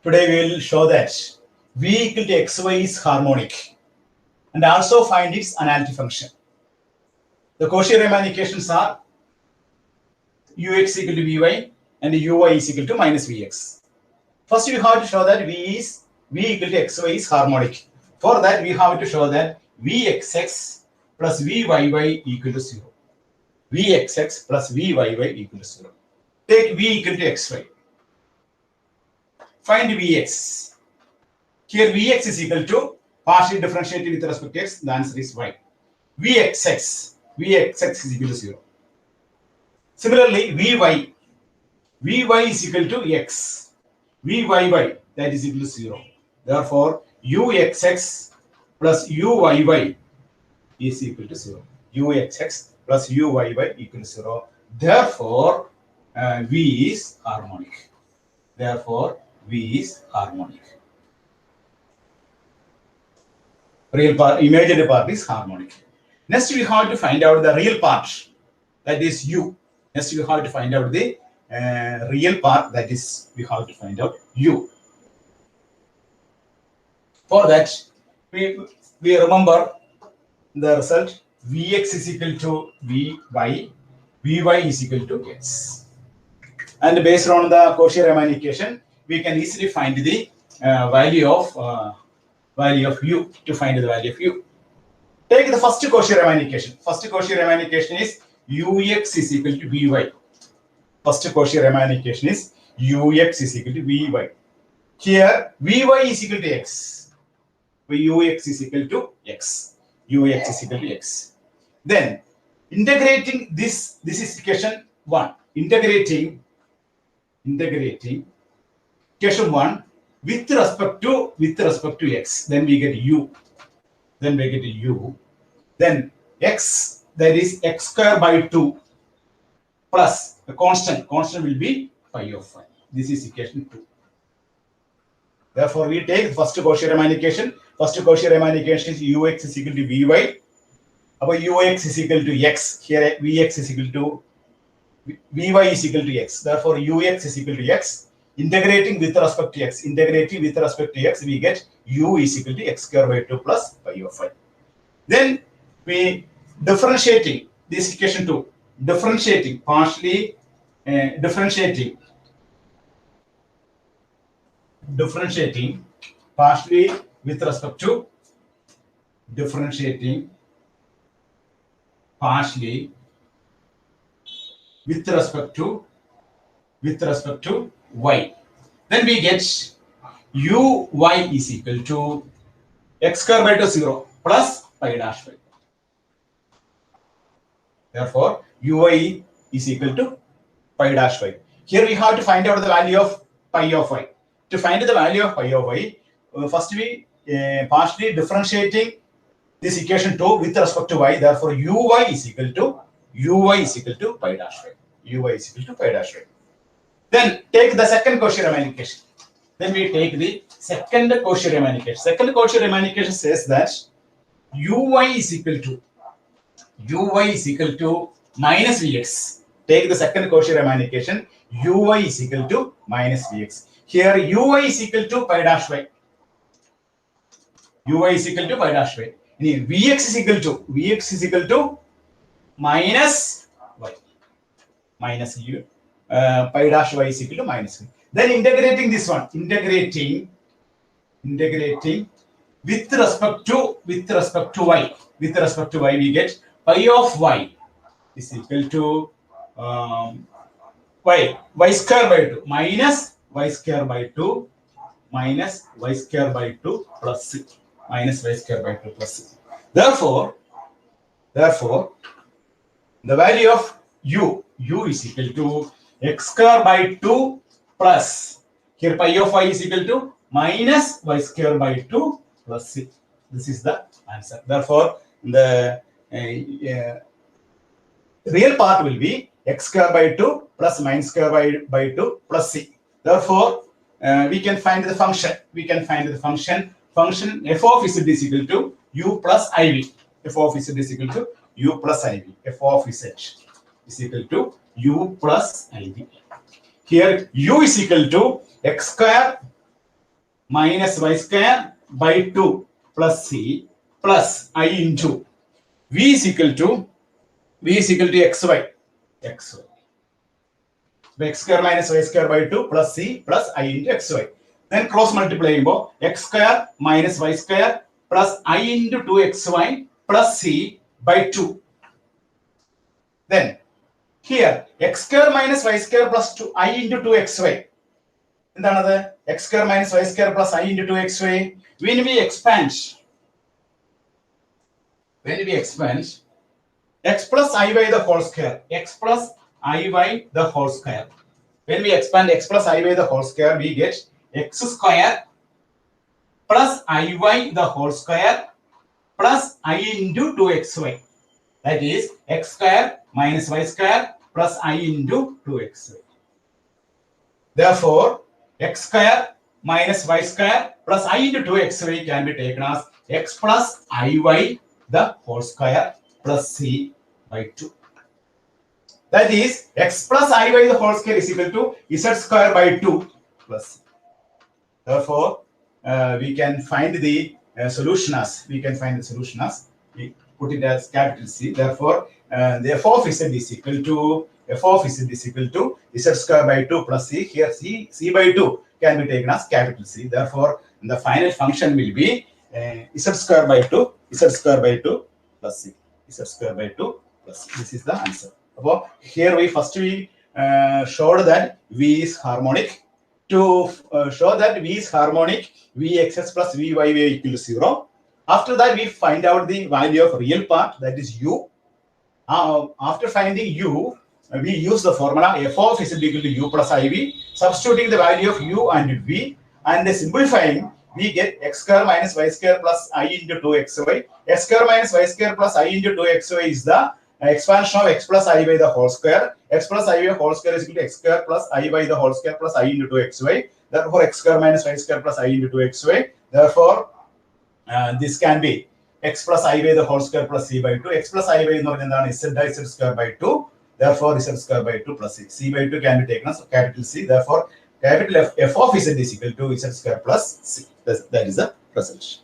Today we will show that v equal to xy is harmonic and also find its analytic function. The Cauchy-Riemann equations are ux equal to vy and uy is equal to minus vx. First, we have to show that v equal to xy is harmonic. For that, we have to show that vxx plus vyy equal to 0. Vxx plus vyy equal to 0. Take v equal to xy. Find vx. Here vx is equal to partially differentiated with respect to x. The answer is y. Vxx is equal to 0. Similarly, vy is equal to x. Vyy, that is equal to 0. Therefore, uxx plus uyy is equal to 0. Uxx plus uyy equal to 0. Therefore, v is harmonic. Therefore, v is harmonic. Real part, imaginary part is harmonic. Next, we have to find out the real part, that is u. Next, we have to find out the real part, that is, we have to find out u. For that, we remember the result vx is equal to vy, vy is equal to x. And based on the Cauchy-Riemann equation, we can easily find the value of u, to find the value of u. Take the first Cauchy-Riemann equation. First Cauchy-Riemann equation is ux is equal to vy. First Cauchy-Riemann equation is ux is equal to vy. Here vy is equal to x. Ux is equal to x. Ux is equal to x. Then integrating this is equation 1. Integrating equation 1 with respect to x. Then we get u. Then x, that is x square by 2 plus the constant will be pi of y. This is equation 2. Therefore, we take first Cauchy-Riemann equation. First Cauchy-Riemann equation is ux is equal to vy. About ux is equal to x. Here vx is equal to vy is equal to x. Therefore, ux is equal to x. Integrating with respect to x, we get u is equal to x square by 2 plus pi of y. Then we differentiating this equation 2, partially differentiating partially with respect to y. Then we get uy is equal to x square by 2 0 plus pi dash y. Therefore, uy is equal to pi dash y. Here we have to find out the value of pi of y. To find the value of pi of y, first we partially differentiating this equation 2 with respect to y. Therefore, uy is equal to pi dash y. Then take the second Cauchy-Riemann equation. Then we take the second Cauchy-Riemann equation. Second Cauchy-Riemann equation says that uy is equal to minus vx. Take the second Cauchy-Riemann equation. Uy is equal to minus vx. Here uy is equal to pi dash y. And vx is equal to minus y. Pi dash y is equal to minus y. Then integrating this one, integrating with respect to y. With respect to y, we get pi of y is equal to y square by 2 minus y square by 2 plus c. Therefore, the value of u is equal to x square by 2 plus, here pi of y is equal to minus y square by 2 plus c. This is the answer. Therefore, the real part will be x square by 2 plus minus square by 2 plus c. Therefore, we can find the function. Function f of z is equal to u plus iv. F of z is equal to u plus iv. F of z is equal to u plus iv. Here u is equal to x square minus y square by 2 plus c plus I into v is equal to xy. xy. X square minus y square by 2 plus c plus I into xy. Then cross multiply x square minus y square plus I into 2xy plus c by 2. Then here x square minus y square plus 2 I into 2xy. Another x square minus y square plus I into 2xy. When we expand x plus iy the whole square, x plus iy the whole square. When we expand x plus iy the whole square, we get x square plus iy the whole square plus I into 2xy. That is x square minus y square plus I into 2xy. Therefore, x square minus y square plus I into 2xy can be taken as x plus iy the whole square plus c by 2. That is x plus iy the whole square is equal to z square by 2 plus c. Therefore, we can find the solution as we put it as capital C. Therefore, the f of z is equal to z square by 2 plus c. Here c by 2 can be taken as capital C. Therefore, the final function will be z square by 2 plus c. Z square by 2 plus c. This is the answer. Here we showed that V is harmonic. To show that V is harmonic, Vxx plus Vy equal to 0. After that, we find out the value of real part, that is u. After finding u, we use the formula f of z equal to u plus iv, substituting the value of u and v, and simplifying, we get x square minus y square plus I into 2xy. X square minus y square plus I into 2xy is the expansion of x plus iy the whole square. X plus iy whole square is equal to x square plus iy the whole square plus I into 2xy. Therefore, x square minus y square plus I into 2xy. Therefore, this can be x plus iy the whole square plus c by 2. X plus iy is z square by 2. Therefore, z square by 2 plus c. C by 2 can be taken as capital C. Therefore, capital F of z is equal to z square plus c. That is the result.